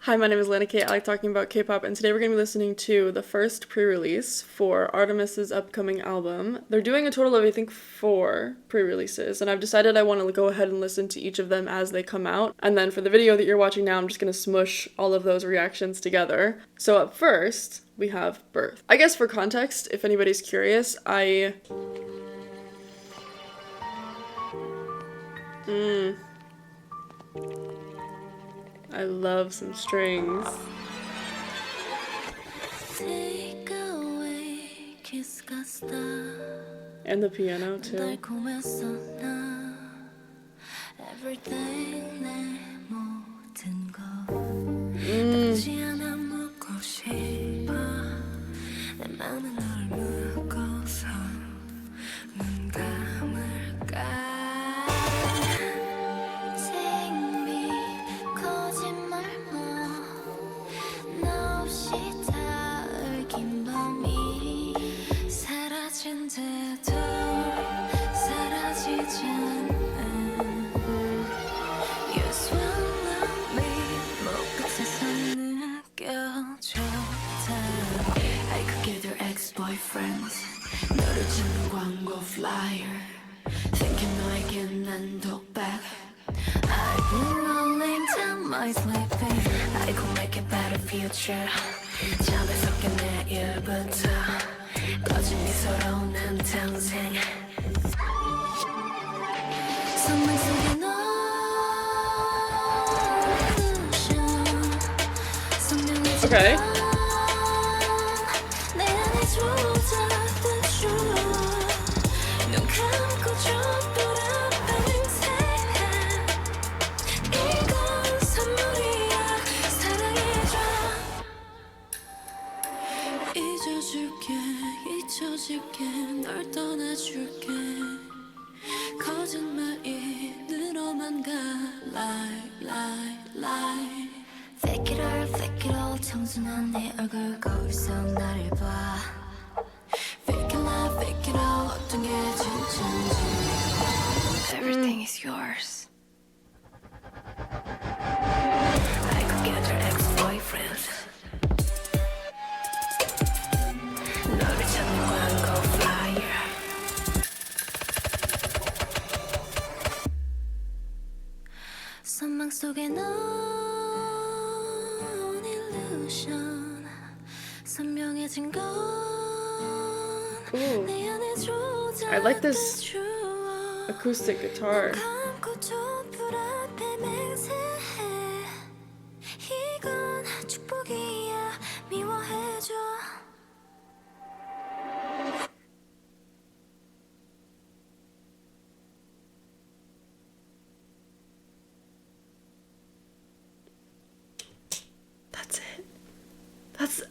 Hi, my name is lana-kate. I like talking about K-pop, and today we're going to be listening to the first pre-release for artemis's upcoming album. They're doing a total of, I think, 4 pre-releases, and I've decided I want to go ahead and listen to each of them as they come out. And then for the video that you're watching now, I'm just going to smush all of those reactions together. So up first, we have Birth. I guess for context, if anybody's curious, I love some strings. And the piano too. Boyfriends, 너를 주는 광고 flyer. Thinking 너에겐 난 독백. I've been rolling down my sleeping. I could make a better future. 잠에 섞인 내일부터 꺼진 미소로 난 탄생. 선물 속에 너 Okay. 잊혀질게 널 떠나줄게 거짓말인으로만 가 lie Fake it all 청순한 네 얼굴 거울 속 나를 봐 Fake it all 어떤 게 진짜인지 Everything is yours I could get your ex-boyfriend 너를 찾는 광고 flyer 선망 속에 넌 illusion 선명해진 건 내 안에 I like this acoustic guitar. 이건 축복이야 미워해줘 That's it. That's it.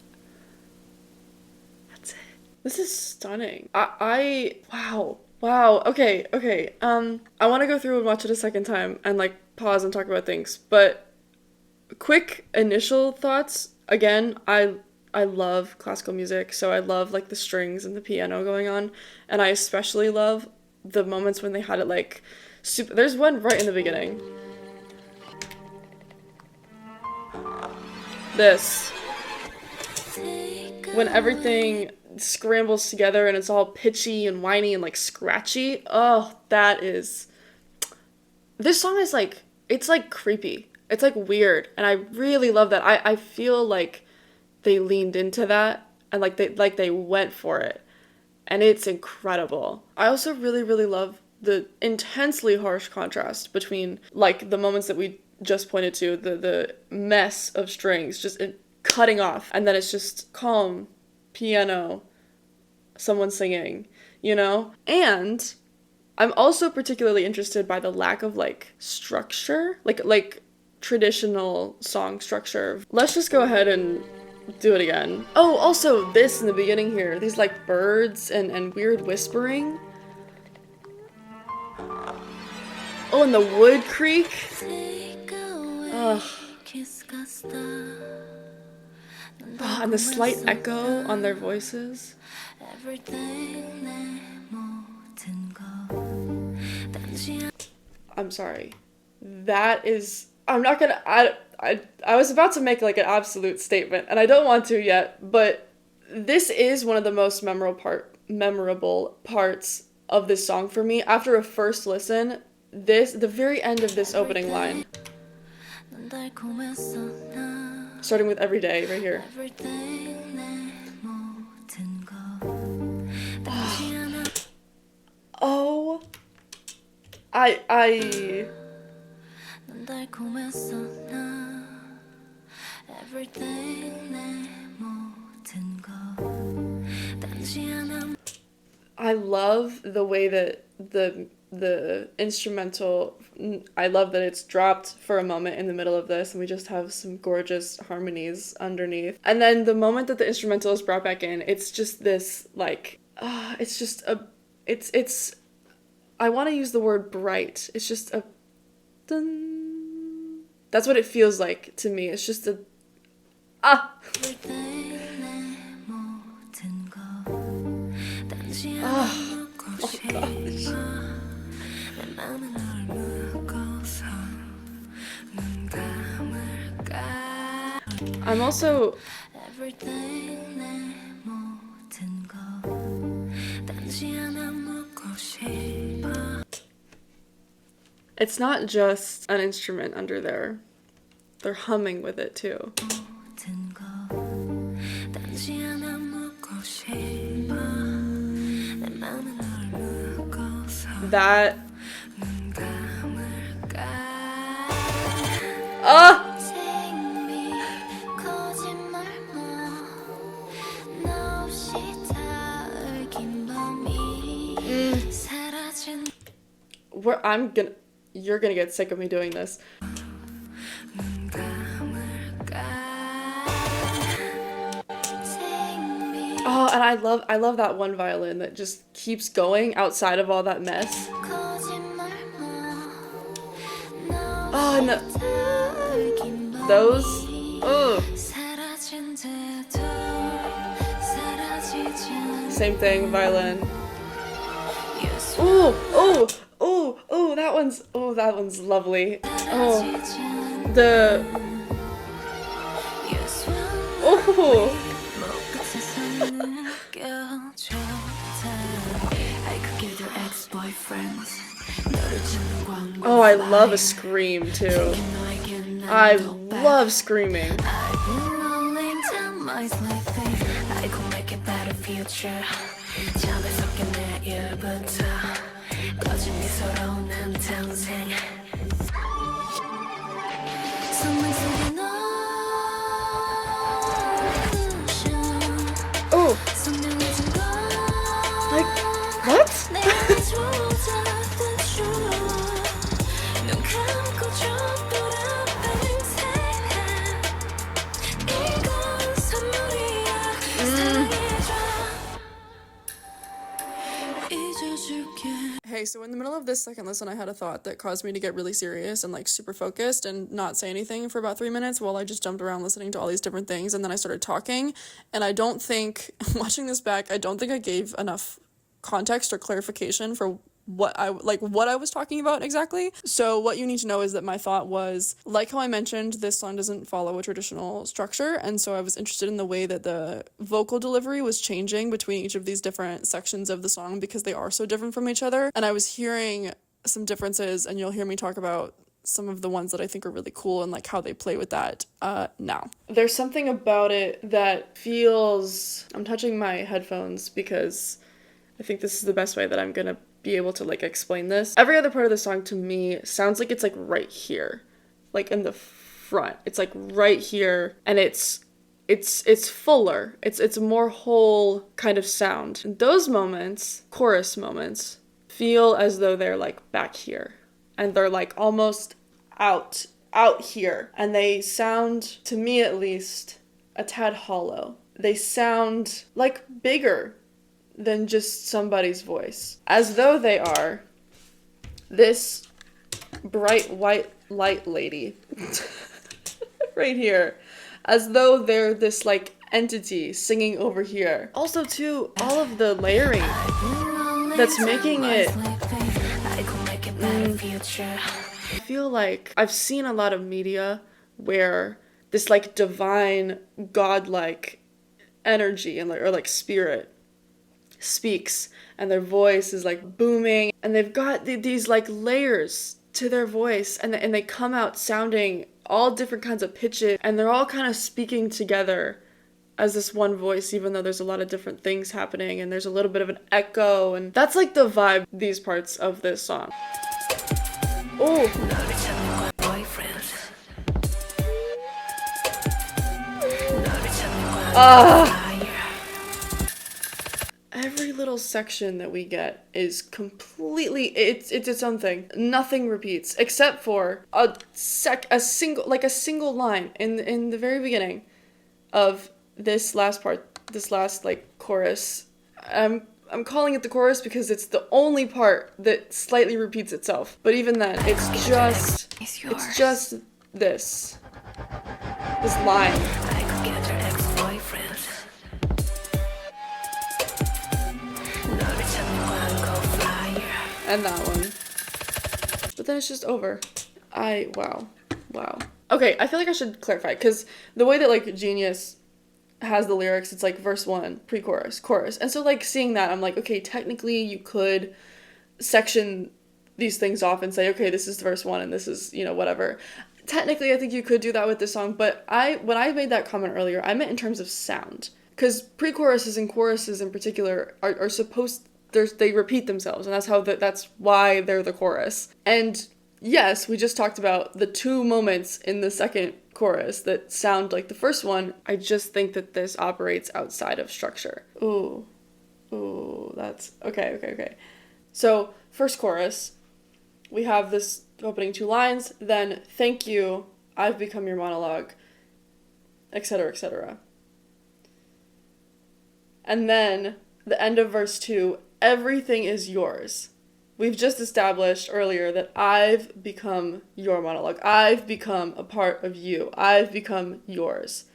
This is stunning. Wow. Okay. I want to go through and watch it a second time and like pause and talk about things. But quick initial thoughts. Again, I love classical music, so I love like the strings and the piano going on, and I especially love the moments when they had it like super. There's one right in the beginning. This. When everything scrambles together and it's all pitchy and whiny and like scratchy. Oh, this song is like, it's like creepy. It's like weird. And I really love that. I feel like they leaned into that and like they went for it. And it's incredible. I also really, really love the intensely harsh contrast between like the moments that we just pointed to, the mess of strings just cutting off, and then it's just calm piano, someone singing, you know? And I'm also particularly interested by the lack of like structure, like traditional song structure. Let's just go ahead and do it again. Oh, also this in the beginning here, these like birds and weird whispering. Oh, and the wood creak. Ugh. Oh, and the slight echo on their voices. I'm sorry. That is, I'm not gonna, I was about to make like an absolute statement, and I don't want to yet, but this is one of the most memorable parts of this song for me. After a first listen, the very end of this opening line, starting with every day right here. Oh, I love the way that the instrumental, I love that it's dropped for a moment in the middle of this and we just have some gorgeous harmonies underneath. And then the moment that the instrumental is brought back in, it's just this like, it's just a, it's, I want to use the word bright. It's just a, dun. That's what it feels like to me. It's just a, ah. Oh, oh gosh. I'm also it's not just an instrument under there. They're humming with it too. That you're gonna get sick of me doing this. Oh, and I love that one violin that just keeps going outside of all that mess. Oh, and those. Ugh. Same thing, violin. Ooh, ooh, ooh, ooh, that one's lovely. Oh, the. Ooh. Oh, I love a scream too. I love screaming. Oh, like what? Hey, so in the middle of this second listen, I had a thought that caused me to get really serious and like super focused and not say anything for about 3 minutes while I just jumped around listening to all these different things, and then I started talking, and I don't think, watching this back, I don't think I gave enough context or clarification for what I was talking about exactly. So what you need to know is that my thought was, like how I mentioned, this song doesn't follow a traditional structure, and so I was interested in the way that the vocal delivery was changing between each of these different sections of the song because they are so different from each other, and I was hearing some differences, and you'll hear me talk about some of the ones that I think are really cool and like how they play with that now. There's something about it that feels, I'm touching my headphones because I think this is the best way that I'm gonna be able to like explain this. Every other part of the song to me sounds like it's like right here, like in the front. It's like right here, and it's fuller. It's a more whole kind of sound. And those moments, chorus moments, feel as though they're like back here, and they're like almost out here, and they sound, to me at least, a tad hollow. They sound like bigger than just somebody's voice, as though they are this bright white light lady right here, as though they're this like entity singing over here. Also too, all of the layering that's making it, I feel like I've seen a lot of media where this like divine, godlike energy and or like spirit speaks, and their voice is like booming, and they've got these like layers to their voice, and they come out sounding all different kinds of pitches, and they're all kind of speaking together as this one voice, even though there's a lot of different things happening, and there's a little bit of an echo, and that's like the vibe these parts of this song. Oh, every little section that we get is completely, it's its own thing. Nothing repeats except for a single line in the very beginning of this last part, this last like chorus. I'm calling it the chorus because it's the only part that slightly repeats itself. But even then, it's just this line. And that one. But then it's just over. Wow. Okay, I feel like I should clarify, because the way that like Genius has the lyrics, it's like verse 1, pre-chorus, chorus. And so like seeing that, I'm like, okay, technically you could section these things off and say, okay, this is verse 1 and this is, whatever. Technically, I think you could do that with this song, but when I made that comment earlier, I meant in terms of sound. Because pre-choruses and choruses in particular are supposed, they repeat themselves, and that's why they're the chorus. And yes, we just talked about the 2 moments in the second chorus that sound like the first one. I just think that this operates outside of structure. Ooh, that's okay. So first chorus, we have this opening 2 lines, then thank you, I've become your monologue, etc., etc. And then the end of verse 2, everything is yours. We've just established earlier that I've become your monologue. I've become a part of you. I've become yours.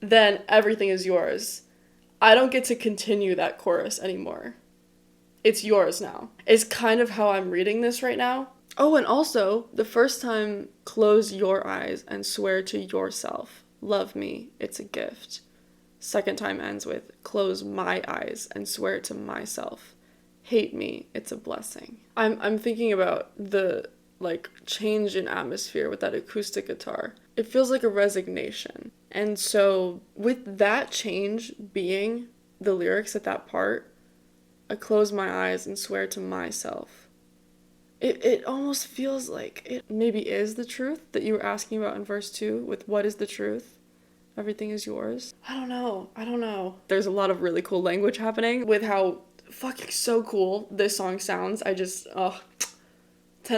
Then everything is yours. I don't get to continue that chorus anymore. It's yours now. It's kind of how I'm reading this right now. Oh, and also, the first time, close your eyes and swear to yourself. Love me, it's a gift. Second time ends with, close my eyes and swear to myself. Hate me, it's a blessing. I'm thinking about the like change in atmosphere with that acoustic guitar. It feels like a resignation. And so with that change being the lyrics at that part, I close my eyes and swear to myself. It almost feels like it maybe is the truth that you were asking about in verse 2 with what is the truth? Everything is yours. I don't know. There's a lot of really cool language happening with how fucking so cool this song sounds. 10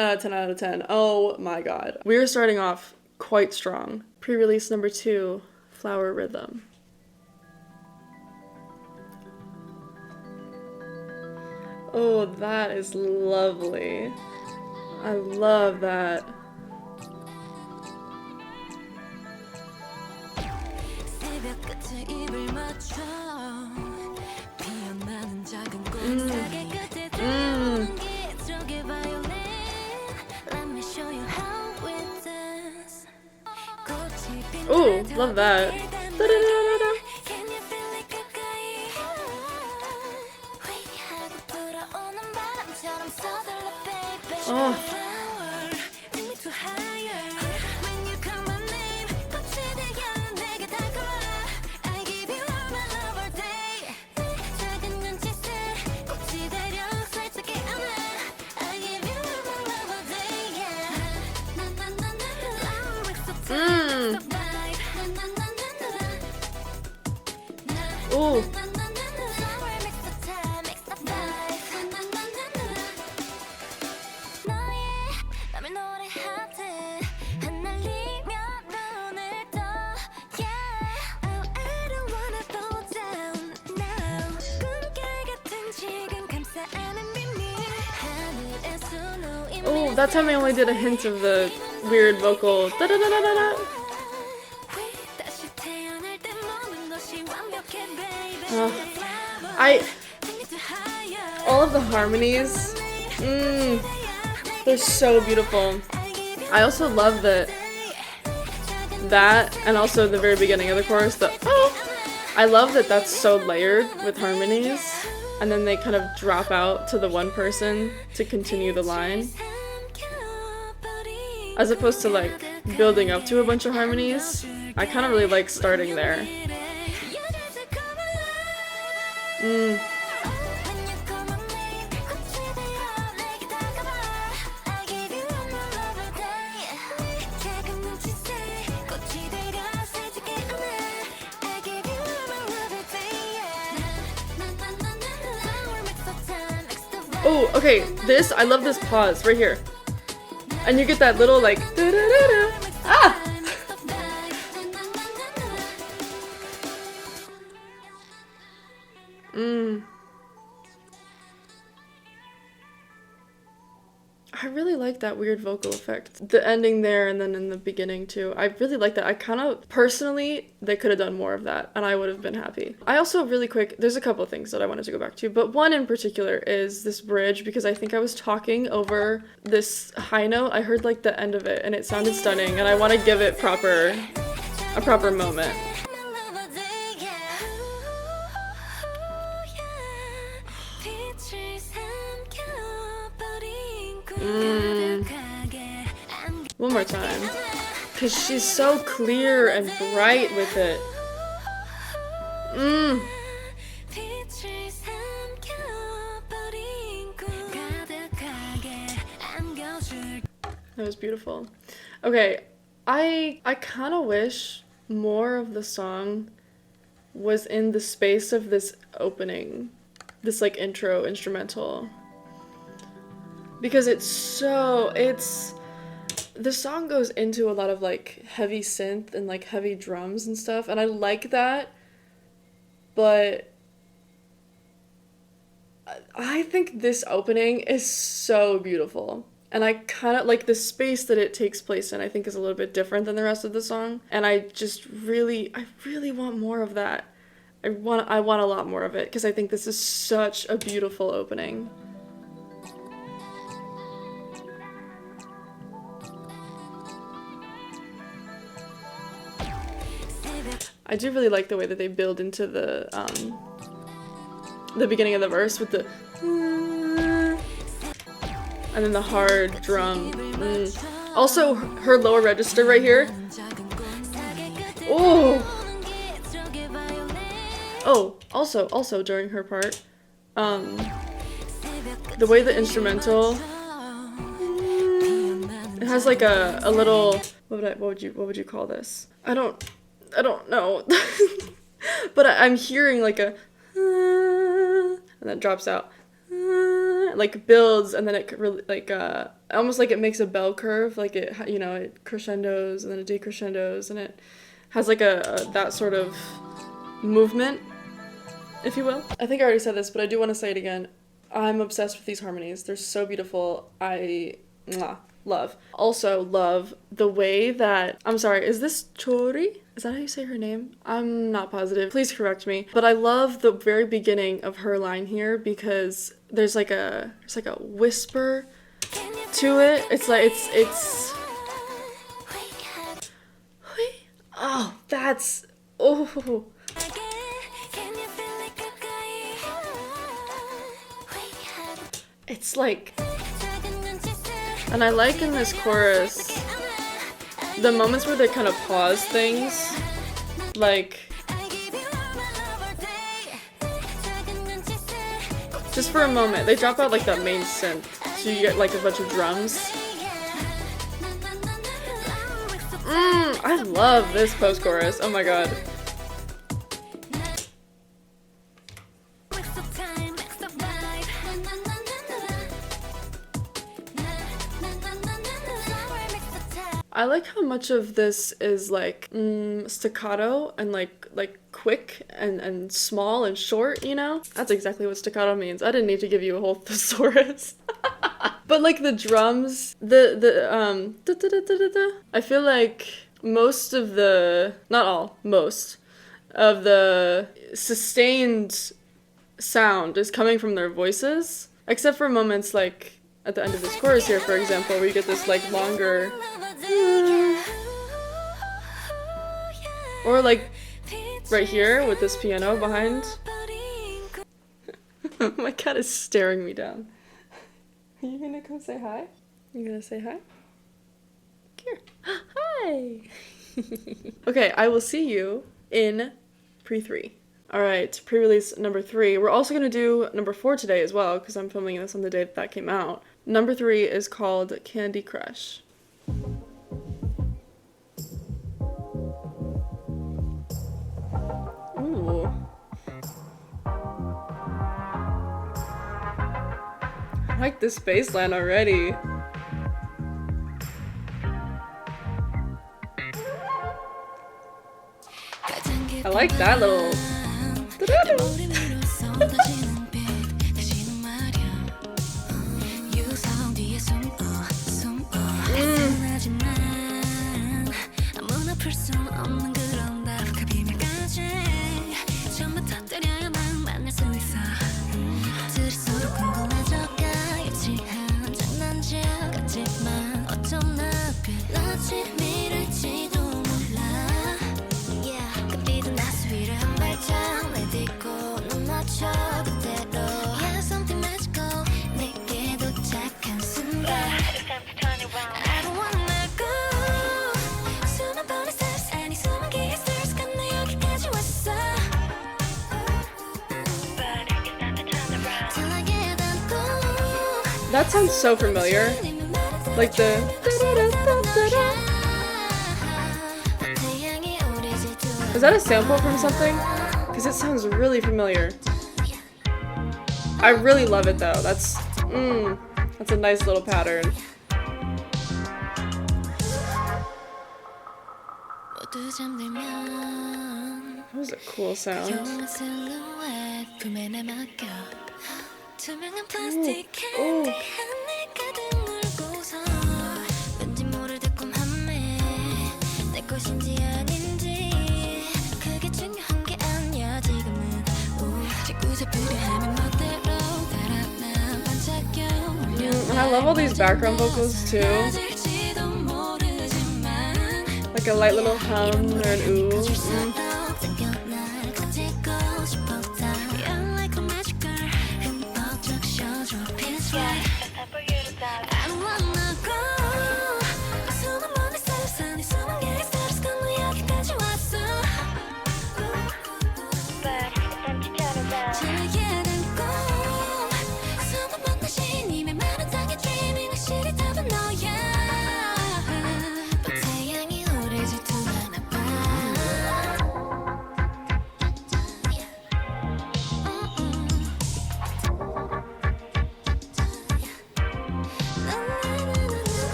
out of 10. Oh my god. We're starting off quite strong. Pre-release number 2, Flower Rhythm. Oh, that is lovely. I love that. Ooh, love that. Da-da-da-da-da. Oh. Ooh. Oh, that time I only did a hint of the weird vocal. Da-da-da-da-da-da. All of the harmonies, they're so beautiful. I also love that That, and also the very beginning of the chorus, the oh! I love that that's so layered with harmonies, and then they kind of drop out to the one person to continue the line. As opposed to like building up to a bunch of harmonies. I kind of really like starting there. Oh, okay, this, I love this pause right here. And you get that little like, da-da-da-da. Ah! I really like that weird vocal effect. The ending there and then in the beginning too. I really like that. I kind of, personally, they could have done more of that and I would have been happy. I also, really quick, there's a couple of things that I wanted to go back to, but one in particular is this bridge, because I think I was talking over this high note. I heard like the end of it and it sounded stunning and I want to give it a proper moment. One more time, because she's so clear and bright with it. That was beautiful. Okay, I kind of wish more of the song was in the space of this opening, this like intro instrumental. Because the song goes into a lot of like heavy synth and like heavy drums and stuff, and I like that, but I think this opening is so beautiful. And I kind of like the space that it takes place in, I think is a little bit different than the rest of the song. And I really want more of that. I want a lot more of it, because I think this is such a beautiful opening. I do really like the way that they build into the beginning of the verse with the and then the hard drum. Also, her lower register right here. Oh, also during her part, the way the instrumental, it has like a little, what would you call this? I don't know. But I'm hearing like a and then drops out, like builds, and then it really like almost like it makes a bell curve, like it it crescendos and then it decrescendos, and it has like a that sort of movement, if you will. I think I already said this, but I do want to say it again. I'm obsessed with these harmonies. They're so beautiful. Love. Also love the way that, I'm sorry, is this Chori? Is that how you say her name? I'm not positive. Please correct me. But I love the very beginning of her line here, because there's like a whisper to it. It's like it's oh, that's it's like, and I like in this chorus the moments where they kind of pause things, like just for a moment. They drop out like that main synth, so you get like a bunch of drums. I love this post-chorus. Oh my god. I like how much of this is like staccato and like quick and small and short, you know? That's exactly what staccato means. I didn't need to give you a whole thesaurus. But like the drums, I feel like most of the, not all, most of the sustained sound is coming from their voices, except for moments like at the end of this chorus here, for example, where you get this like longer Or like right here with this piano behind. My cat is staring me down. Are you gonna come say hi? You gonna say hi? Here. Hi! Okay, I will see you in pre-3. Alright, pre-release number 3. We're also gonna do number 4 today as well, because I'm filming this on the day that came out. Number 3 is called Candy Crush. Ooh. I like this bass line already. I like that little. That sounds so familiar. Like the. Is that a sample from something? Because it sounds really familiar. I really love it though. That's a nice little pattern. That was a cool sound. Ooh. And I love all these background vocals too. Like a light little hum or an ooh.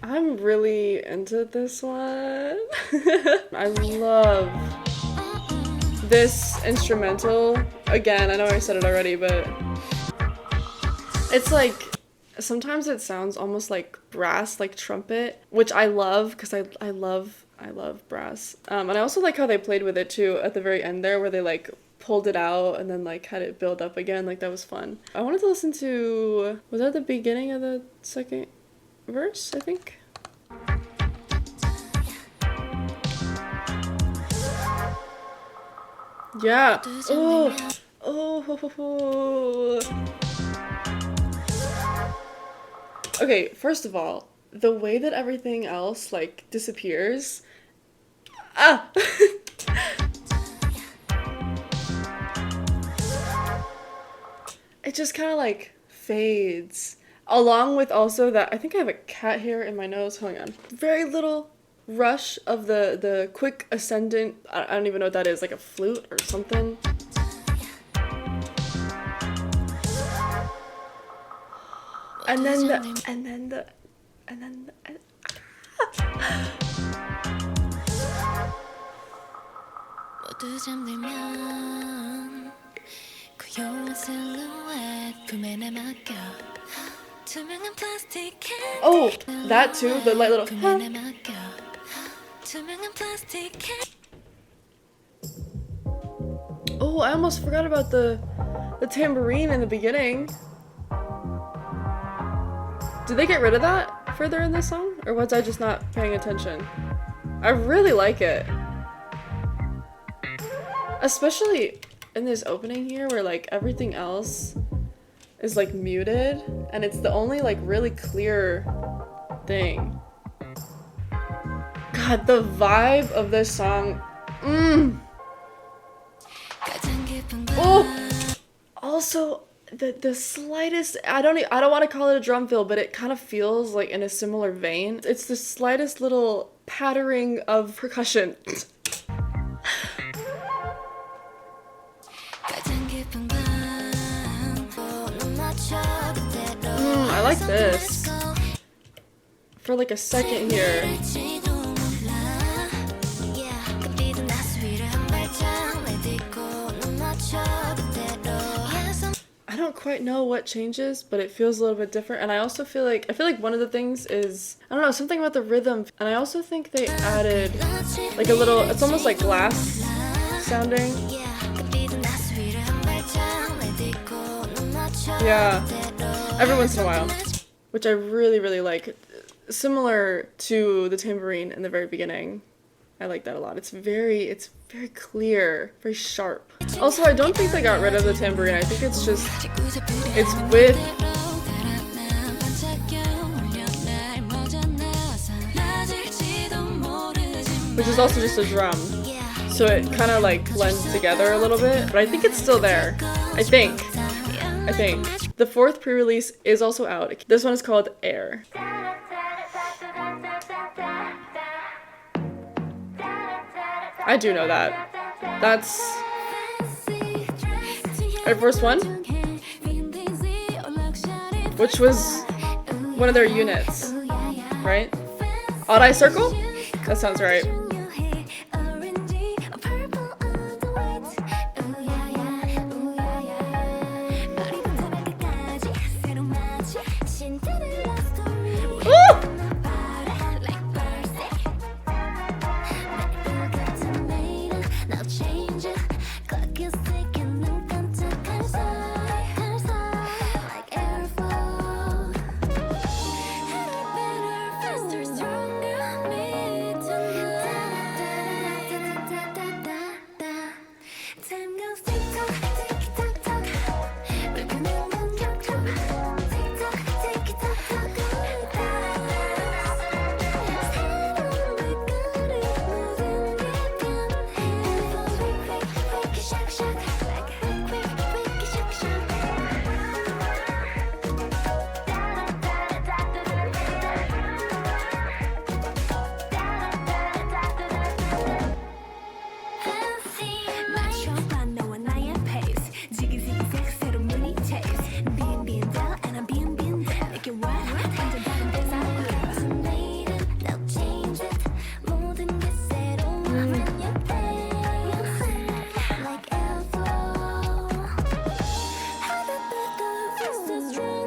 I'm really into this one. I love this instrumental. Again, I know I said it already, but it's like, sometimes it sounds almost like brass, like trumpet, which I love because I love brass. And I also like how they played with it too at the very end there, where they like pulled it out and then like had it build up again. Like that was fun. I wanted to listen to, was that the beginning of the second verse, I think? Yeah. Oh. Okay, first of all, the way that everything else like disappears. Ah. It just kind of like fades. Along with also that, I think I have a cat hair in my nose. Hang on. Very little rush of the quick ascendant. I don't even know what that is, like a flute or something. And then the oh, that too, the light little oh, Oh, I almost forgot about the tambourine in the beginning. Did they get rid of that further in this song? Or was I just not paying attention? I really like it. Especially in this opening here where like everything else is like muted and it's the only like really clear thing. God, the vibe of this song. Oh, also the slightest, I don't want to call it a drum fill, but it kind of feels like in a similar vein. It's the slightest little pattering of percussion. I like this. For like a second here. I don't quite know what changes, but it feels a little bit different. And I also feel like one of the things is, I don't know, something about the rhythm. And I also think they added like a little, it's almost like glass sounding. Yeah, every once in a while, which I really, really like. Similar to the tambourine in the very beginning. I like that a lot. It's very clear, very sharp. Also, I don't think they got rid of the tambourine. I think it's just, it's with, which is also just a drum. So it kind of like blends together a little bit, but I think it's still there. I think. The fourth pre-release is also out. This one is called Air. I do know that. That's Air Force One, which was one of their units, right? Odd Eye Circle? That sounds right.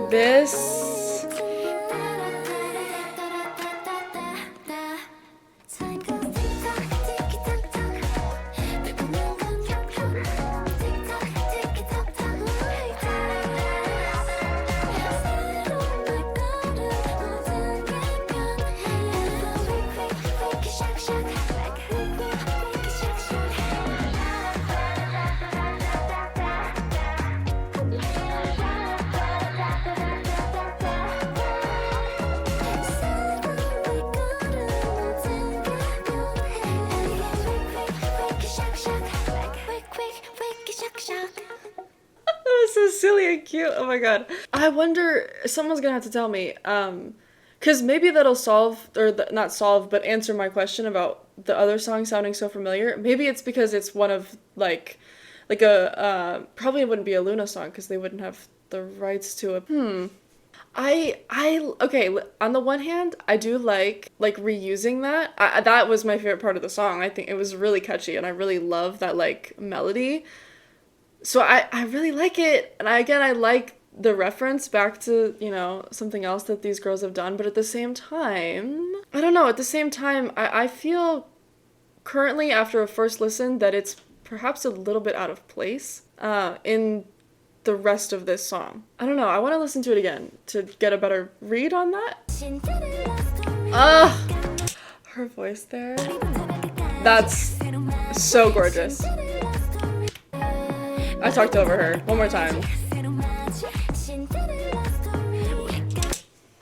This so silly and cute. Oh my god. I wonder, someone's gonna have to tell me, because maybe that'll solve, or not solve, but answer my question about the other song sounding so familiar. Maybe it's because it's one of, like a, probably it wouldn't be a Luna song, because they wouldn't have the rights to it. Okay, on the one hand, I do like reusing that. That was my favorite part of the song. I think it was really catchy, and I really love that, like, melody. So I really like it, and I like the reference back to, you know, something else that these girls have done, but at the same time, I don't know, I feel currently, after a first listen, that it's perhaps a little bit out of place in the rest of this song. I don't know. I want to listen to it again to get a better read on that. Her voice there. That's so gorgeous. I talked over her. One more time.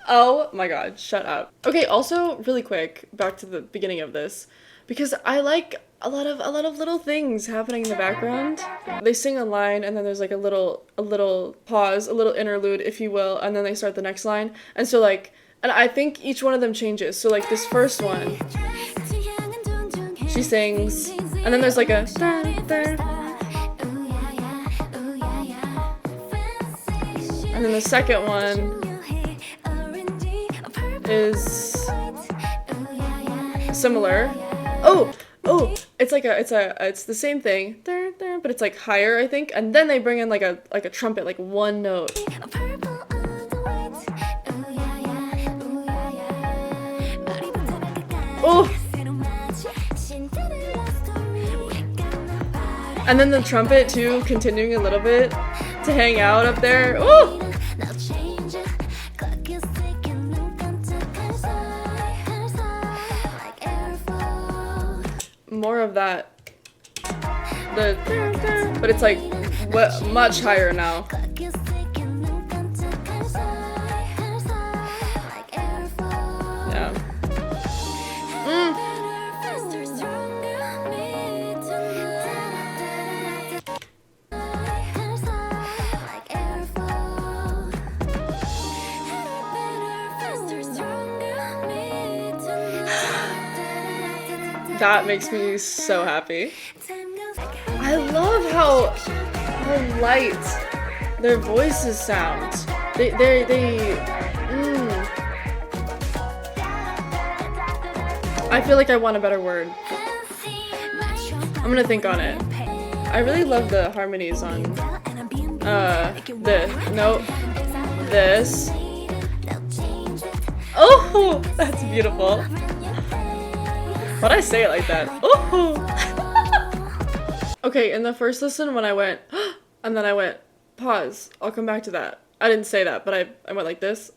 Oh my god, shut up. Okay, also really quick, back to the beginning of this, because I like a lot of little things happening in the background. They sing a line and then there's like a little pause, a little interlude, if you will, and then they start the next line. And so like, and I think each one of them changes. So like this first one, she sings, and then there's like a and then the second one is similar. Oh, it's the same thing, but it's like higher, I think. And then they bring in like a trumpet, like one note. Oh. And then the trumpet too, continuing a little bit to hang out up there. Oh. More of that, but it's like much higher now. Yeah. That makes me so happy. I love how light their voices sound. I feel like I want a better word. I'm gonna think on it. I really love the harmonies on this. Oh, that's beautiful. Why'd I say it like that? Oh. Okay, in the first listen when I went, and then I went, pause, I'll come back to that. I didn't say that, but I went like this.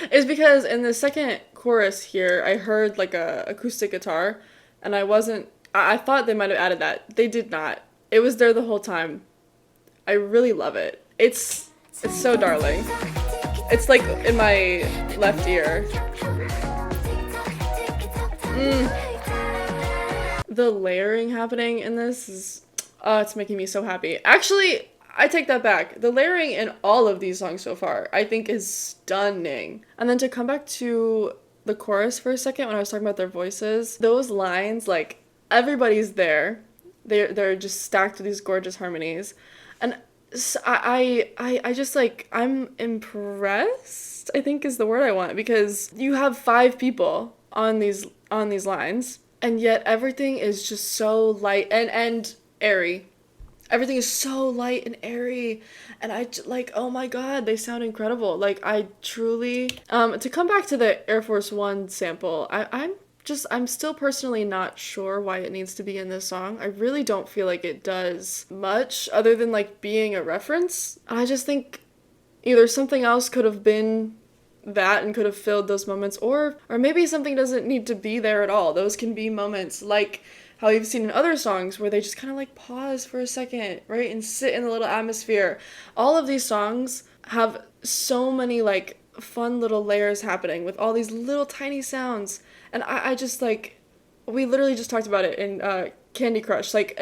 Is because in the second chorus here, I heard like a acoustic guitar, and I thought they might have added that. They did not. It was there the whole time. I really love it. It's so darling. It's like in my left ear. The layering happening in this is, it's making me so happy. Actually, I take that back. The layering in all of these songs so far, I think, is stunning. And then to come back to the chorus for a second, when I was talking about their voices, those lines, like, everybody's there. They're just stacked with these gorgeous harmonies. And so I just, like, I'm impressed, I think is the word I want, because you have 5 people on these lines, and yet everything is just so light and airy. Everything is so light and airy, and I like, oh my god, they sound incredible. Like, I truly to come back to the Air Force One sample, I'm still personally not sure why it needs to be in this song. I really don't feel like it does much other than like being a reference. I just think either something else could have been that and could have filled those moments, or maybe something doesn't need to be there at all. Those can be moments like how you've seen in other songs where they just kind of like pause for a second, right, and sit in the little atmosphere. All of these songs have so many like fun little layers happening with all these little tiny sounds, and I just like, we literally just talked about it in Candy Crush. Like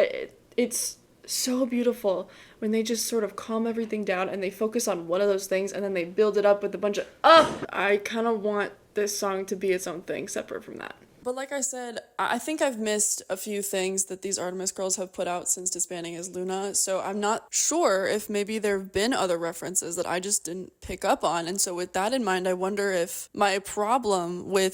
it's so beautiful when they just sort of calm everything down and they focus on one of those things and then they build it up with a bunch of I kind of want this song to be its own thing separate from that. But like I said, I think I've missed a few things that these Artemis girls have put out since disbanding as Luna, so I'm not sure if maybe there have been other references that I just didn't pick up on. And so with that in mind, I wonder if my problem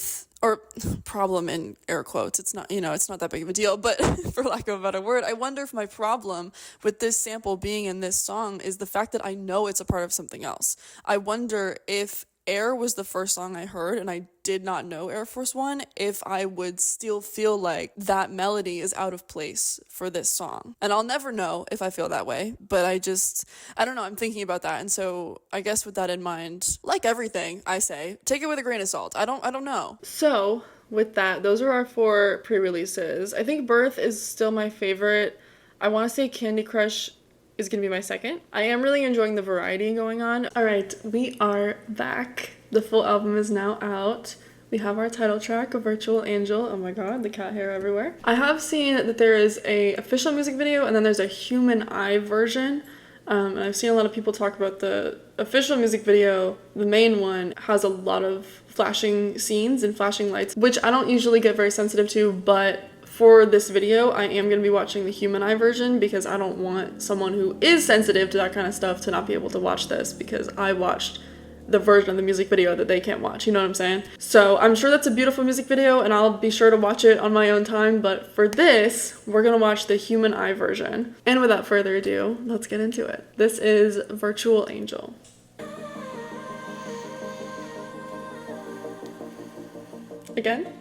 in air quotes, it's not that big of a deal, but for lack of a better word, I wonder if my problem with this sample being in this song is the fact that I know it's a part of something else. I wonder if Air was the first song I heard and I did not know Air Force One, if I would still feel like that melody is out of place for this song. And I'll never know if I feel that way, but I don't know, I'm thinking about that. And so I guess with that in mind, like everything I say, take it with a grain of salt. I don't know. So with that, those are our 4 pre-releases. I think Birth is still my favorite. I want to say Candy Crush is going to be my second. I am really enjoying the variety going on. All right, we are back. The full album is now out. We have our title track, A Virtual Angel. Oh my god, the cat hair everywhere. I have seen that there is a official music video and then there's a human eye version. And I've seen a lot of people talk about the official music video. The main one has a lot of flashing scenes and flashing lights, which I don't usually get very sensitive to, but for this video, I am going to be watching the human eye version because I don't want someone who is sensitive to that kind of stuff to not be able to watch this, because I watched the version of the music video that they can't watch, you know what I'm saying? So I'm sure that's a beautiful music video and I'll be sure to watch it on my own time, but for this, we're going to watch the human eye version. And without further ado, let's get into it. This is Virtual Angel. Again?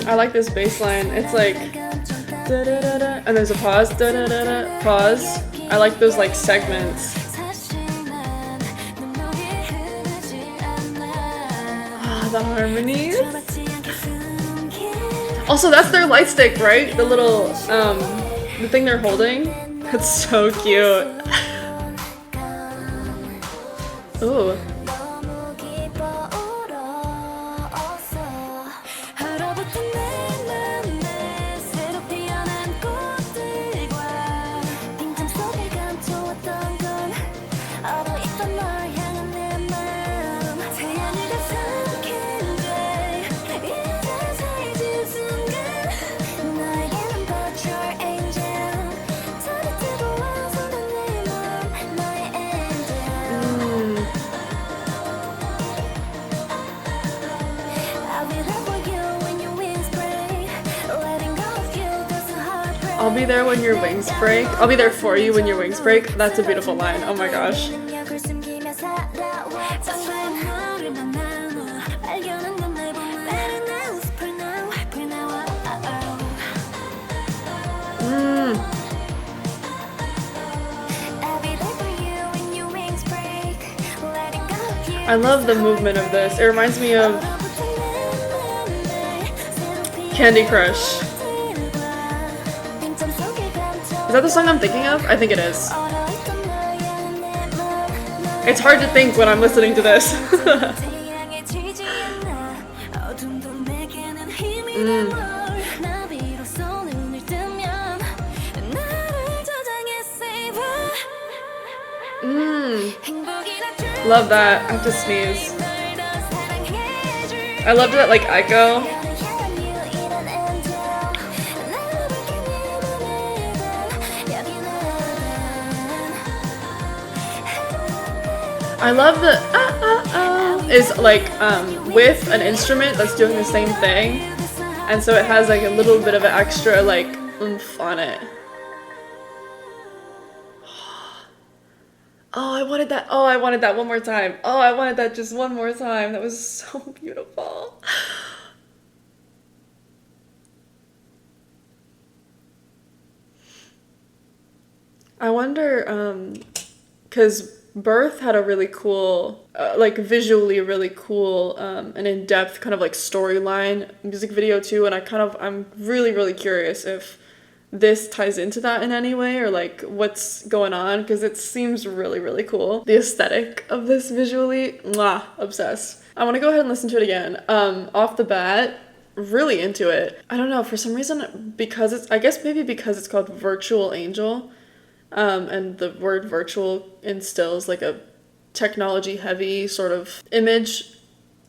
I like this bass line. It's like da da da da, and there's a pause, da da da da, pause. I like those like segments. The harmonies. Also, that's their light stick, right? The little, the thing they're holding. That's so cute. Ooh. I'll be there when your wings break. I'll be there for you when your wings break. That's a beautiful line. Oh my gosh. I love the movement of this. It reminds me of Candy Crush. Is that the song I'm thinking of? I think it is. It's hard to think when I'm listening to this. Love that. I have to sneeze. I loved that like echo. I love the is like with an instrument that's doing the same thing, and so it has like a little bit of an extra like oomph on it. Oh, I wanted that. Oh, I wanted that one more time. Oh, I wanted that just one more time. That was so beautiful. I wonder, because Birth had a really cool, like visually really cool and in-depth kind of like storyline music video too, and I'm really, really curious if this ties into that in any way or like what's going on, because it seems really, really cool. The aesthetic of this visually, mwah, obsessed. I want to go ahead and listen to it again. Off the bat, really into it. I don't know, for some reason, because I guess maybe because it's called Virtual Angel, and the word virtual instills like a technology heavy sort of image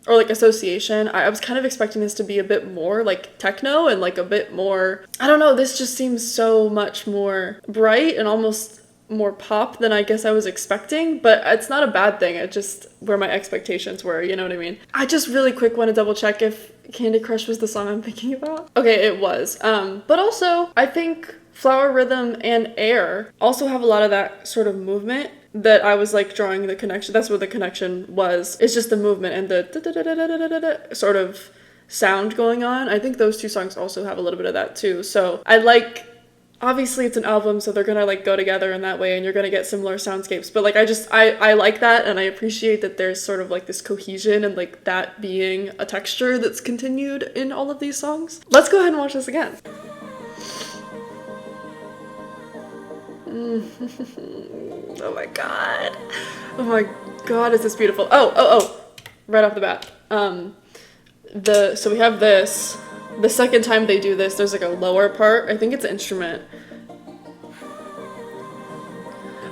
or like association. I was kind of expecting this to be a bit more like techno and like a bit more, I don't know, this just seems so much more bright and almost more pop than I guess I was expecting, but it's not a bad thing. It just where my expectations were, you know what I mean? I just really quick want to double check if Candy Crush was the song I'm thinking about. Okay, it was. But also I think Flower Rhythm and Air also have a lot of that sort of movement that I was like drawing the connection. That's what the connection was. It's just the movement and the sort of sound going on. I think those two songs also have a little bit of that too. So I like, obviously it's an album, so they're gonna like go together in that way and you're gonna get similar soundscapes, but like I like that, and I appreciate that there's sort of like this cohesion and like that being a texture that's continued in all of these songs. Let's go ahead and watch this again. Oh my god. Oh my god, is this beautiful. Oh, right off the bat. So we have this. The second time they do this, there's like a lower part. I think it's an instrument.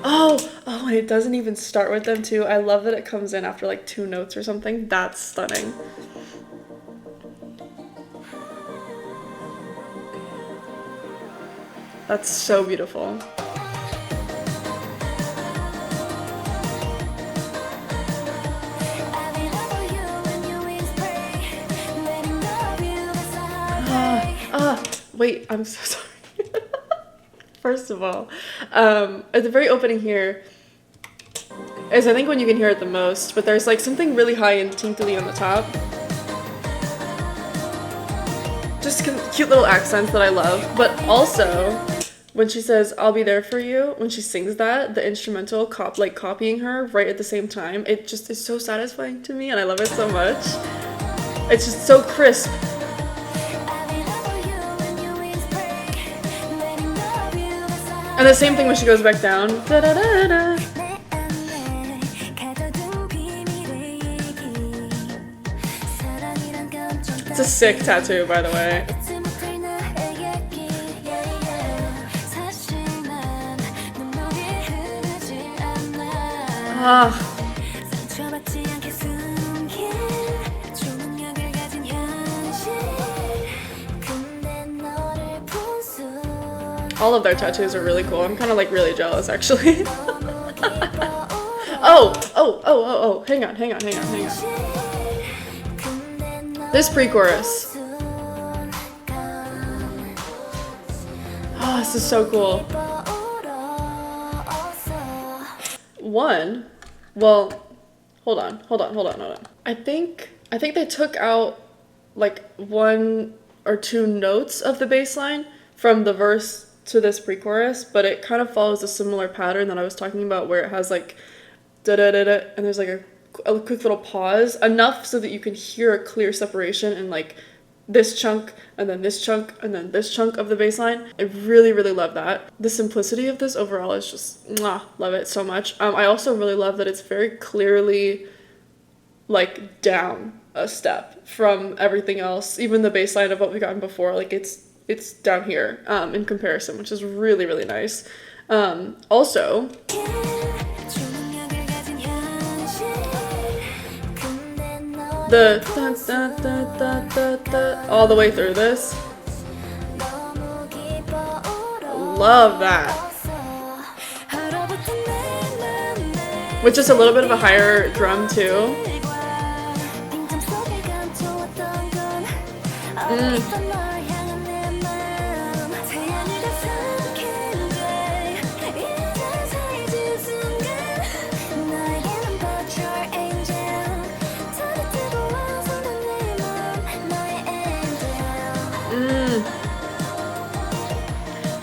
Oh, and it doesn't even start with them too. I love that it comes in after like 2 notes or something. That's stunning. That's so beautiful. Wait, I'm so sorry. First of all, at the very opening here is I think when you can hear it the most, but there's like something really high and tinkly on the top. Just cute little accents that I love, but also when she says, "I'll be there for you," when she sings that, the instrumental copying her right at the same time, it just is so satisfying to me and I love it so much. It's just so crisp. And the same thing when she goes back down. Da, da, da, da. It's a sick tattoo, by the way. All of their tattoos are really cool. I'm kind of like really jealous, actually. Oh, hang on. This pre-chorus. Oh, this is so cool. Hold on. I think they took out like 1 or 2 notes of the bass line from the verse to this pre-chorus, but it kind of follows a similar pattern that I was talking about where it has like da-da-da-da and there's like a quick little pause, enough so that you can hear a clear separation in like this chunk and then this chunk and then this chunk of the bass line. I really, really love that. The simplicity of this overall is just love it so much. I also really love that it's very clearly like down a step from everything else, even the bass line of what we've gotten before. Like it's down here in comparison, which is really, really nice. Also, the all the way through this. Love that. With just a little bit of a higher drum too.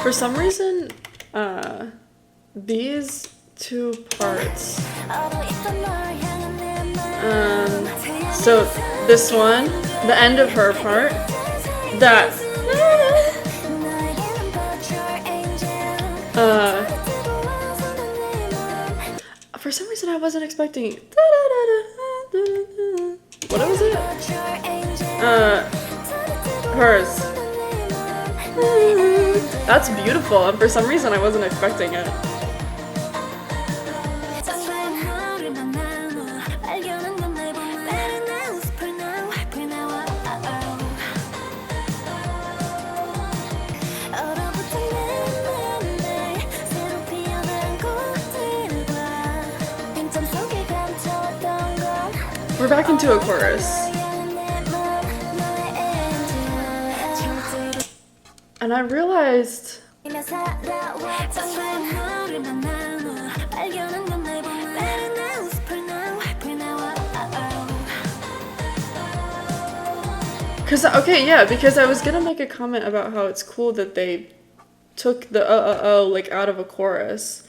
For some reason, these 2 parts, so this one, the end of her part, that, for some reason I wasn't expecting, what was it? Hers. That's beautiful, and for some reason I wasn't expecting it. We're back into a chorus. And I realized because because I was gonna make a comment about how it's cool that they took the like out of a chorus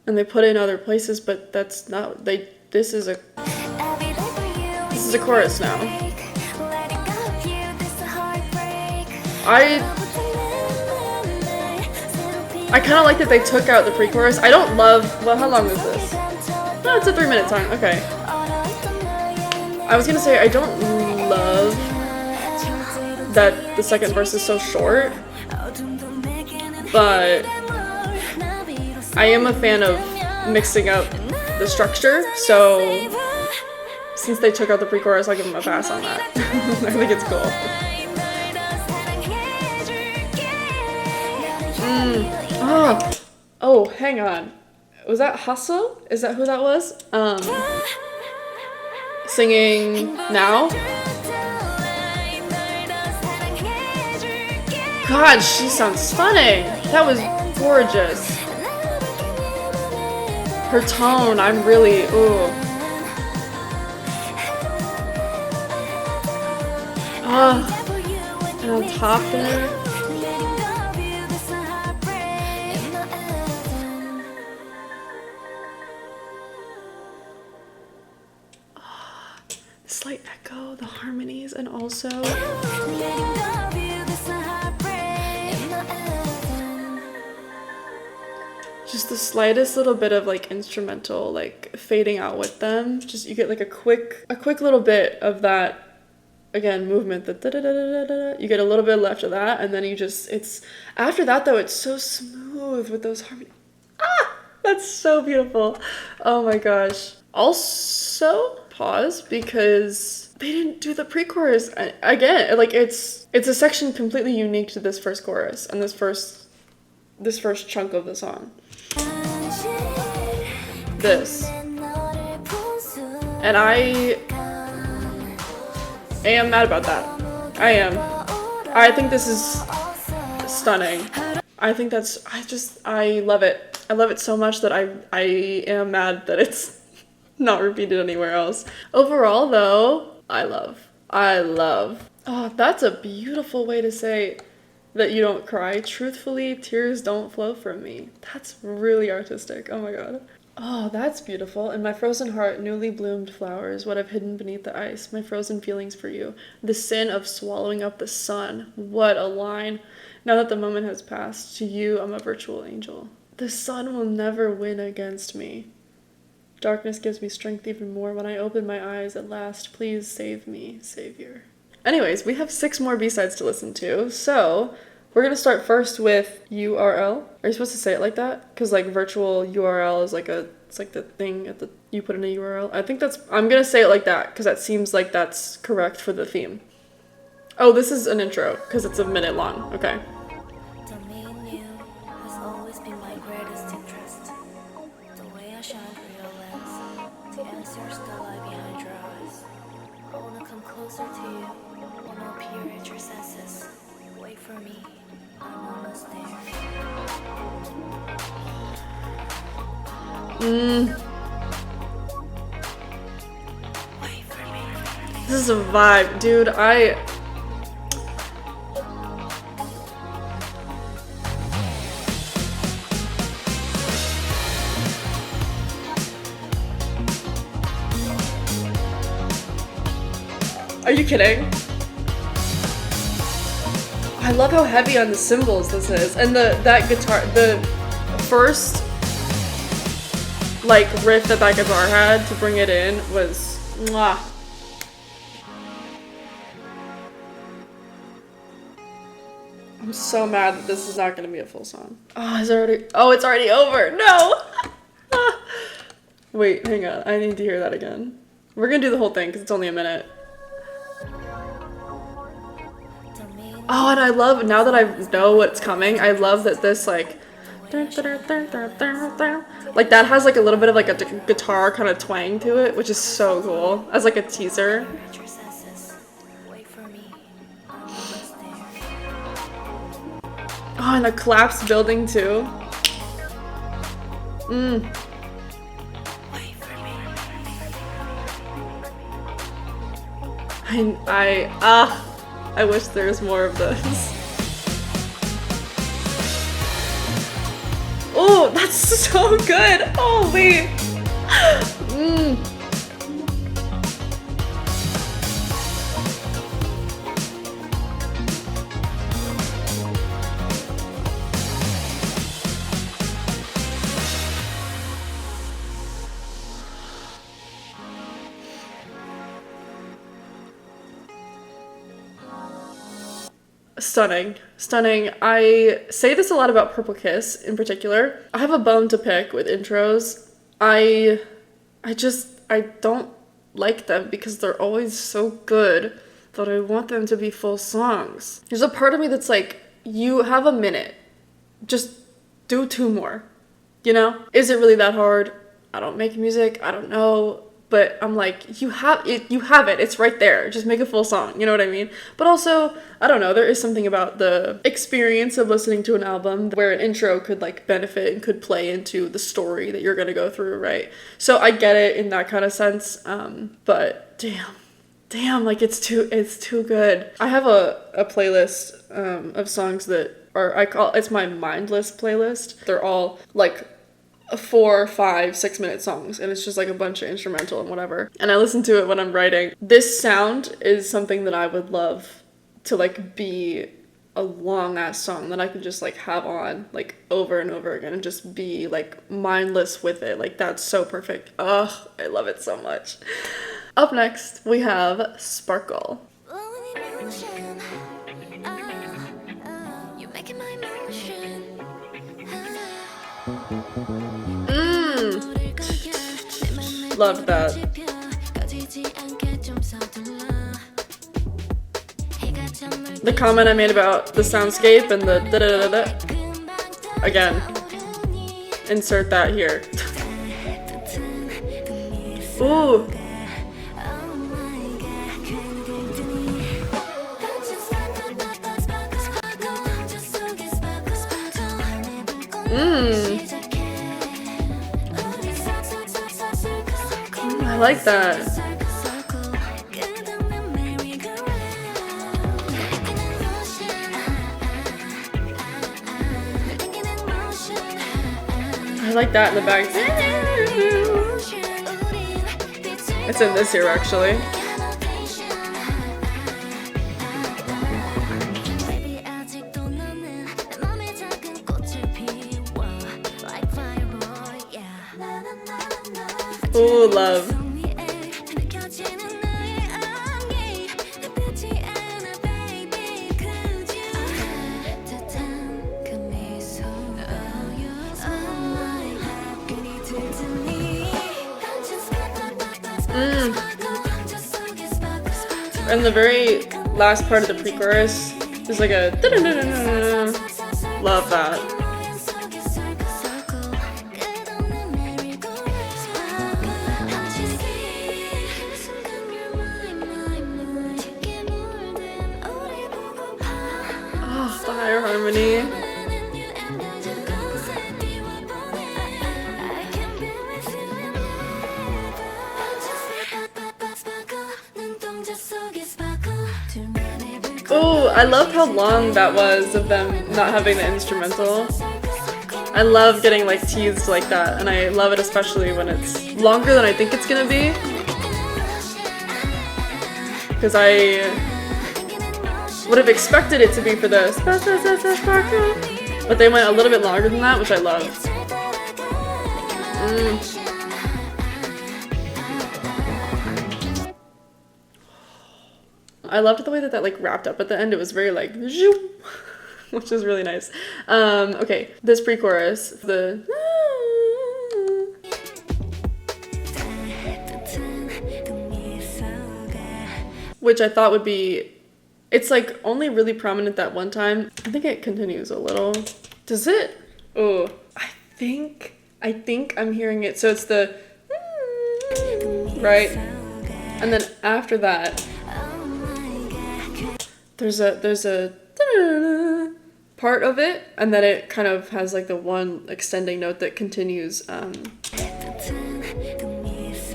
and they put it in other places, but that's not this is a chorus now. I kind of like that they took out the pre-chorus. I don't love, well, how long is this? No, it's a 3-minute song, okay. I was gonna say, I don't love that the second verse is so short, but I am a fan of mixing up the structure, so since they took out the pre-chorus, I'll give them a pass on that. I think it's cool. Oh, hang on. Was that Hustle? Is that who that was? Singing Now? God, she sounds stunning. That was gorgeous. Her tone, I'm really, ooh. And on top there. Slight echo, the harmonies, and also just the slightest little bit of like instrumental like fading out with them. Just you get like a quick little bit of that, again, movement, the da da da da da. You get a little bit left of that, and then it's after that though, it's so smooth with those harmonies. That's so beautiful. Oh my gosh. Also, pause, because they didn't do the pre-chorus again. Like it's a section completely unique to this first chorus and this first chunk of the song. This. And I am mad about that. I am. I think this is stunning. I think I love it. I love it so much that I am mad that it's not repeated anywhere else. Overall though, I love. Oh, that's a beautiful way to say that you don't cry. Truthfully, tears don't flow from me. That's really artistic. Oh my god. Oh, that's beautiful. In my frozen heart, newly bloomed flowers, what I've hidden beneath the ice, my frozen feelings for you. The sin of swallowing up the sun. What a line. Now that the moment has passed, to you I'm a virtual angel. The sun will never win against me. Darkness gives me strength even more. When I open my eyes at last, please save me, Savior. Anyways, we have 6 more B-sides to listen to, so we're gonna start first with URL. Are you supposed to say it like that? Because like virtual URL is it's like the thing you put in a URL. I'm gonna say it like that because that seems like that's correct for the theme. Oh, this is an intro because it's a minute long. Okay. This is a vibe, dude. Are you kidding? I love how heavy on the cymbals this is, and that guitar, the first like riff that guitar had to bring it in was mwah. I'm so mad that this is not gonna be a full song. It's already over. No. Wait, hang on. I need to hear that again. We're gonna do the whole thing because it's only a minute. Oh, and I love, now that I know what's coming, I love that this, like, Like that has like a little bit of like a guitar kind of twang to it, which is so cool as like a teaser. Oh, and the collapsed building too. I wish there was more of this. Oh, that's so good. Holy. Stunning. Stunning. I say this a lot about Purple Kiss in particular. I have a bone to pick with intros. I don't like them because they're always so good that I want them to be full songs. There's a part of me that's like, you have a minute. Just do 2 more. You know? Is it really that hard? I don't make music. I don't know. But I'm like, you have it, it's right there. Just make a full song, you know what I mean? But also, I don't know, there is something about the experience of listening to an album where an intro could like benefit and could play into the story that you're gonna go through, right? So I get it in that kind of sense, but damn, like it's too good. I have a playlist of songs that it's my mindless playlist. They're all like 4, 5, 6-minute songs, and it's just like a bunch of instrumental and whatever, and I listen to it when I'm writing. This sound is something that I would love to like be a long ass song that I could just like have on like over and over again and just be like mindless with it. Like that's so perfect. Ugh, I love it so much. Up next we have Sparkle. Love that. The comment I made about the soundscape and the da-da-da-da, again, insert that here. Ooh. I like that. I like that in the back. It's in this here actually. Ooh, love. And the very last part of the pre-chorus is like a love that. Oh, the higher harmony. Oh, I love how long that was of them not having the instrumental. I love getting like teased like that, and I love it especially when it's longer than I think it's gonna be. Because I would have expected it to be for the sparkle, but they went a little bit longer than that, which I love. I loved the way that like wrapped up at the end. It was very like zhoo, which is really nice. Okay, this pre-chorus, the which I thought would be, it's like only really prominent that one time. I think it continues a little. Does it? Oh, I think I'm hearing it. So it's the right, and then after that, there's a part of it, and then it kind of has like the one extending note that continues.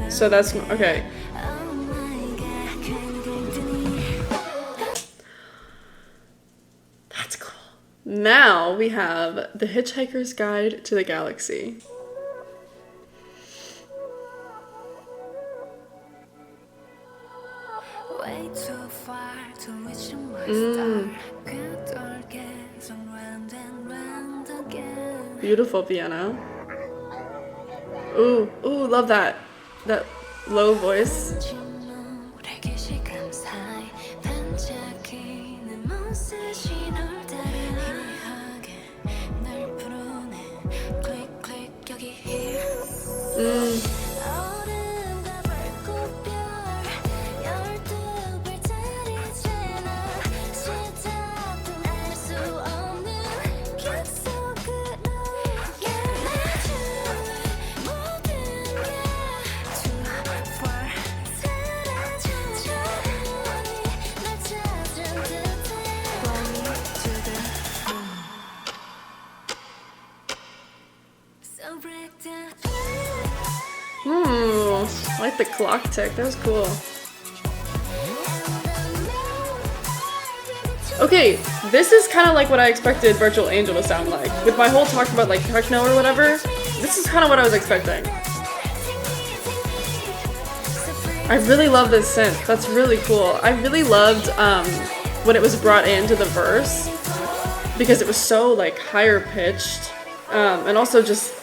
So that's okay. That's cool. Now we have The Hitchhiker's Guide to the Galaxy. Beautiful piano. Ooh, love that low voice. I like the clock tick. That was cool. Okay, this is kind of like what I expected Virtual Angel to sound like. With my whole talk about like techno or whatever, this is kind of what I was expecting. I really love this synth. That's really cool. I really loved when it was brought into the verse because it was so like higher pitched, and also just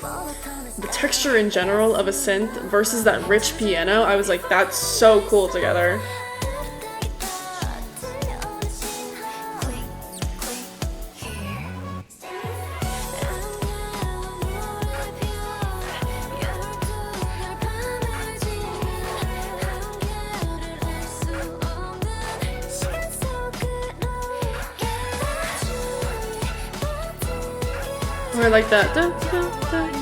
the texture in general of a synth versus that rich piano. I was like, that's so cool together. Or like that. Dun, dun, dun, dun.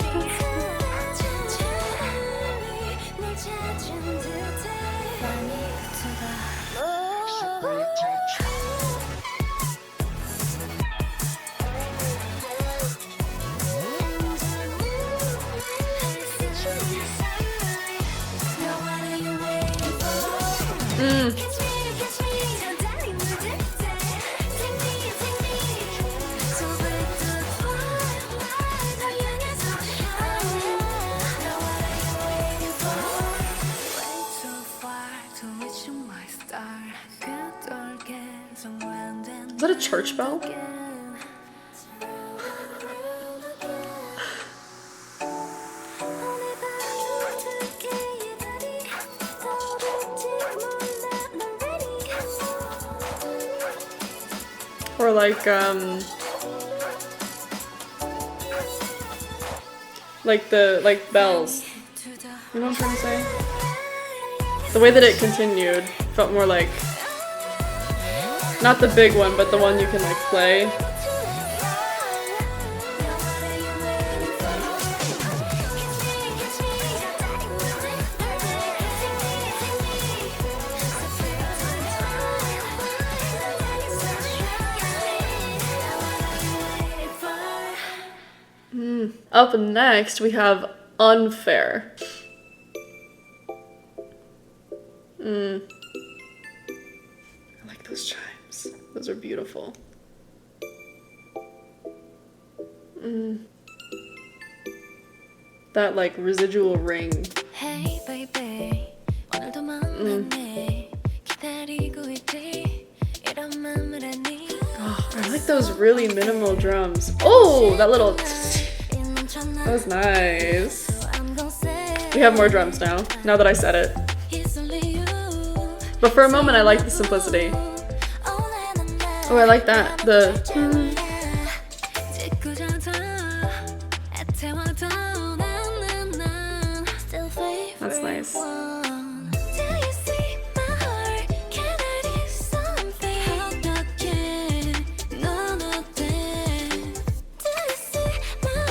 Is that a church bell? Or like bells. You know what I'm trying to say? The way that it continued felt more like, not the big one, but the one you can like play. Up next, we have Unfair. I like those chimes. Those are beautiful. That like residual ring. Hey baby, 오늘도 만났네. 기다리고 있지. 이런 맘을 하니. Oh, I like those really minimal drums. Oh, that little. That was nice. We have more drums now that I said it. But for a moment, I like the simplicity. Oh, I like that. That's nice.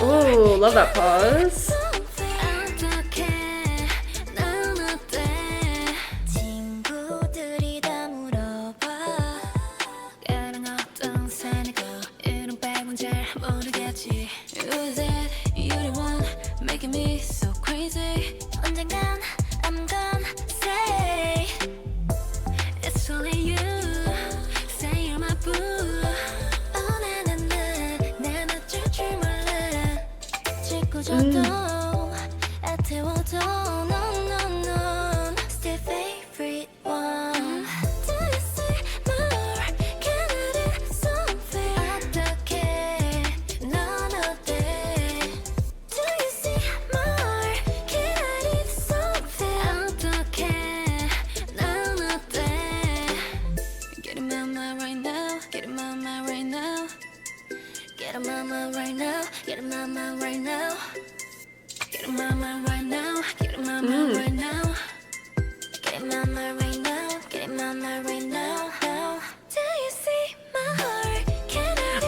Ooh, love that pause.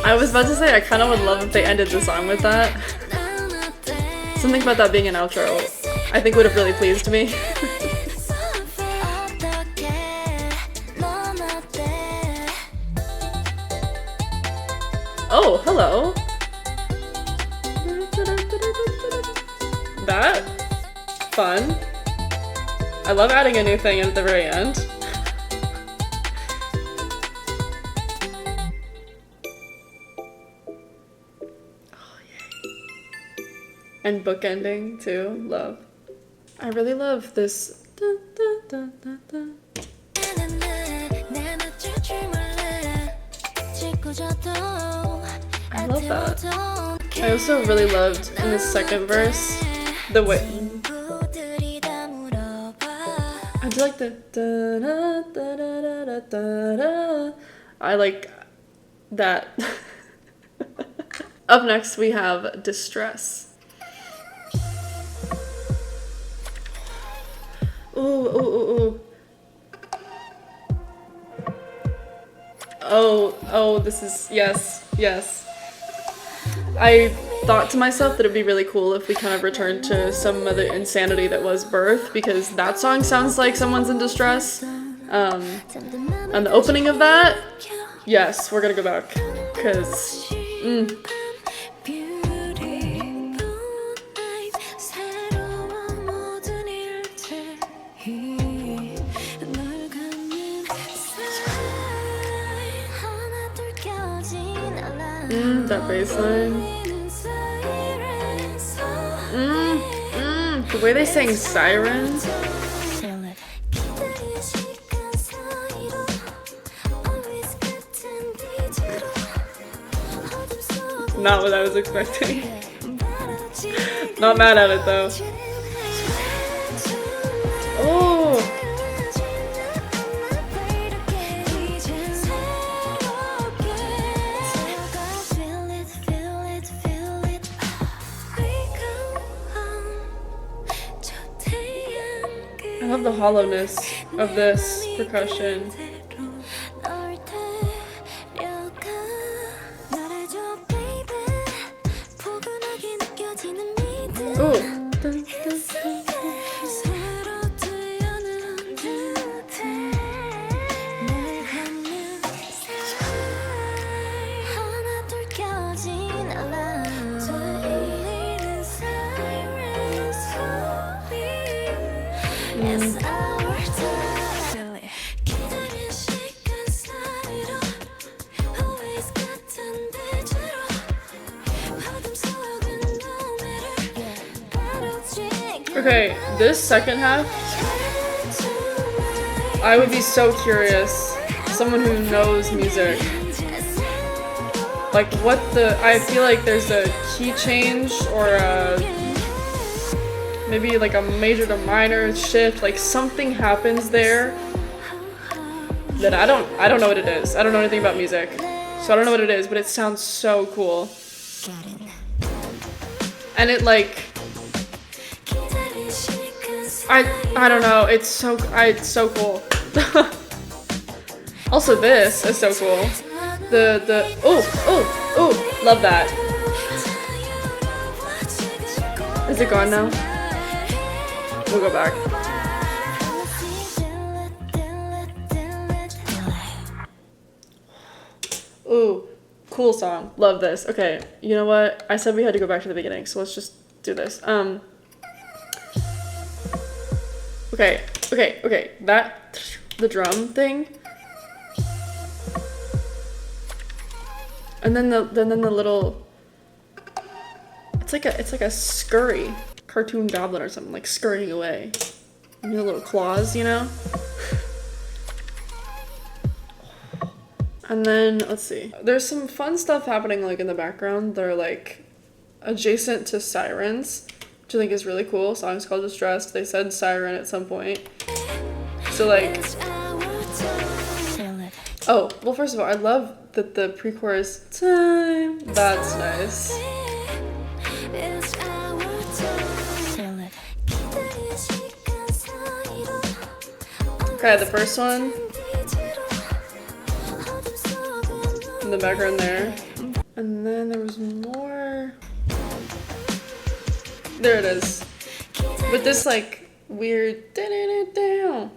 I was about to say, I kind of would love if they ended the song with that. Something about that being an outro, I think would have really pleased me. Oh, hello. That? Fun. I love adding a new thing at the very end. And bookending too, love. I really love this. I love that. I also really loved in the second verse the way I do like the I like that. Up next we have Distress. Ooh. Oh, this is, yes. I thought to myself that it'd be really cool if we kind of returned to some of the insanity that was Birth, because that song sounds like someone's in distress. And the opening of that, yes, we're gonna go back, because, that bass line. The way they sang Sirens. Not what I was expecting. Not mad at it though. Oh! I love the hollowness of this percussion. Ooh. Okay, this second half, I would be so curious, someone who knows music, like I feel like there's a key change or maybe like a major to minor shift, like something happens there that I don't know what it is. I don't know anything about music, so I don't know what it is, but it sounds so cool. And it like, I don't know, it's so cool. Also this is so cool. Oh, love that. Is it gone now? We'll go back. Ooh, cool song. Love this. Okay, you know what? I said we had to go back to the beginning, so let's just do this. Okay. The drum thing. And then the little, it's like a scurry cartoon goblin or something, like scurrying away. And the little claws, you know? And then, let's see. There's some fun stuff happening like in the background. They're like adjacent to sirens, which I think is really cool. Song's called Distressed. They said siren at some point. So like, oh, well first of all, I love that the pre-chorus time. That's nice. Okay, the first one. In the background there. And then there was more. There it is. With this like weird down.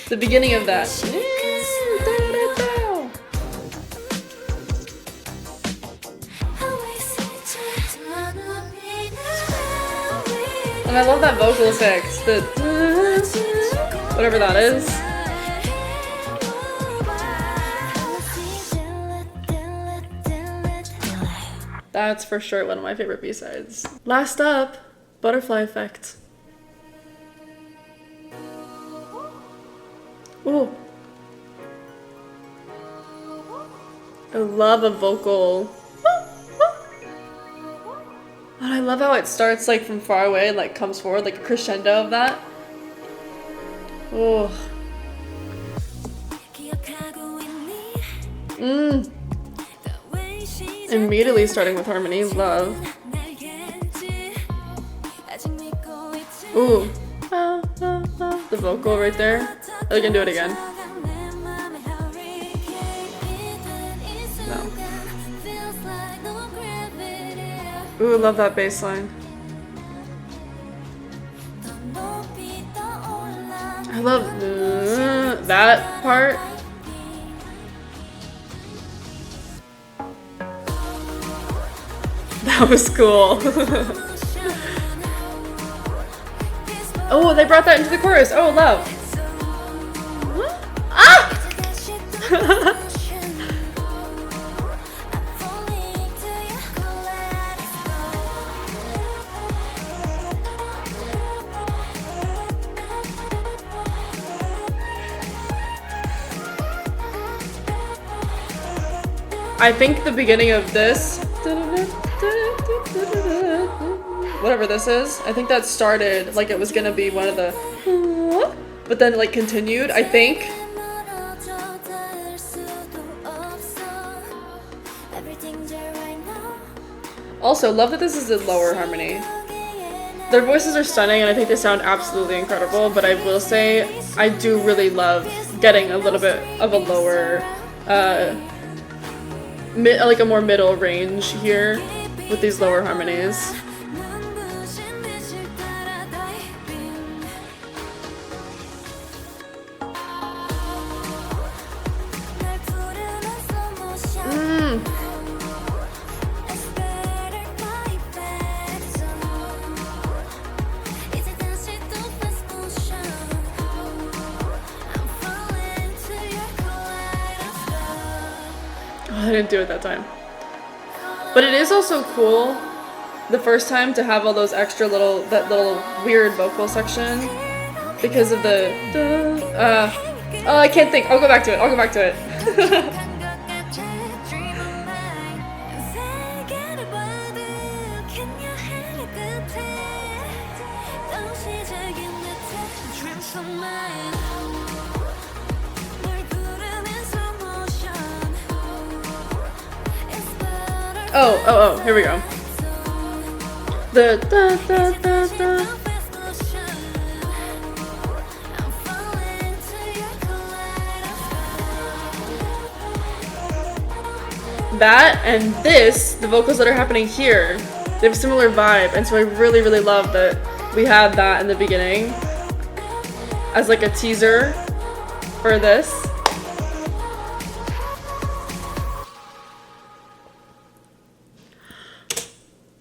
The beginning of that. And I love that vocal effect. The whatever that is. That's for sure one of my favorite B-sides. Last up, Butterfly Effect. Ooh. I love a vocal. And I love how it starts like from far away and like comes forward, like a crescendo of that. Oh. Immediately starting with harmony, love. Ooh. The vocal right there. I can do it again. No. Ooh, love that bass line. I love that part. That was cool. Oh, they brought that into the chorus. Oh, love. Ah! I think the beginning of this, whatever this is, I think that started like it was gonna be one of the, but then like continued, I think. Also, love that this is a lower harmony. Their voices are stunning and I think they sound absolutely incredible, but I will say I do really love getting a little bit of a lower, like a more middle range here with these lower harmonies. I didn't do it that time. But it is also cool the first time to have all those extra that little weird vocal section because of the oh, I can't think. I'll go back to it. Oh, here we go. The da da da da. That and this, the vocals that are happening here, they have a similar vibe, and so I really, really love that we had that in the beginning as like a teaser for this.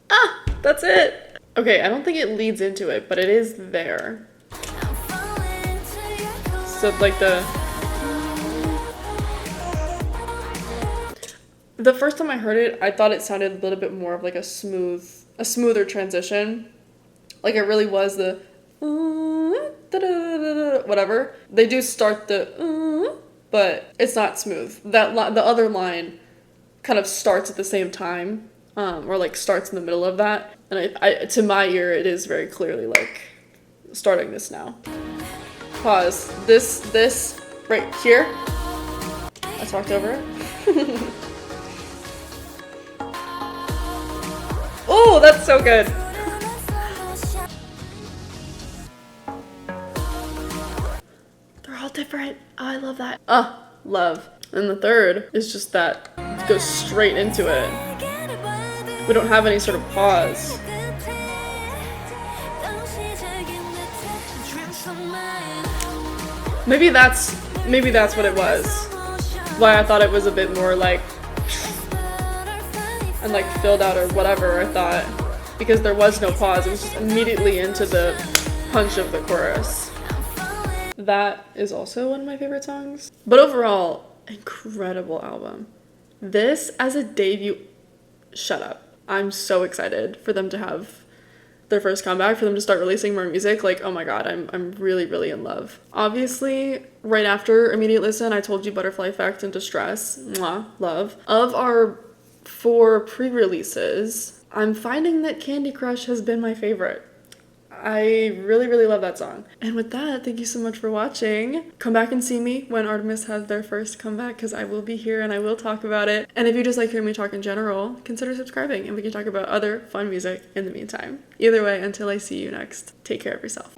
Ah, that's it. Okay, I don't think it leads into it, but it is there. So like the first time I heard it, I thought it sounded a little bit more of like a smoother transition. Like it really was the whatever. They do start the but it's not smooth. The other line kind of starts at the same time, or like starts in the middle of that. And I to my ear, it is very clearly like starting this now. Pause. This right here. I talked over it. Oh, that's so good. They're all different. Oh, I love that. Love. And the third is just that it goes straight into it. We don't have any sort of pause. Maybe that's what it was. Why I thought it was a bit more like and like filled out or whatever, I thought, because there was no pause. It was just immediately into the punch of the chorus. That is also one of my favorite songs. But overall, incredible album. This as a debut, shut up. I'm so excited for them to have their first comeback, for them to start releasing more music. Like, oh my god, I'm really, really in love. Obviously, right after Immediate Listen, I told you Butterfly Effect and Distress. Mwah, love. Of our 4 pre-releases, I'm finding that Candy Crush has been my favorite. I really, really love that song. And with that, thank you so much for watching. Come back and see me when artms has their first comeback, because I will be here and I will talk about it. And if you just like hearing me talk in general, consider subscribing and we can talk about other fun music in the meantime. Either way, until I see you next, take care of yourself.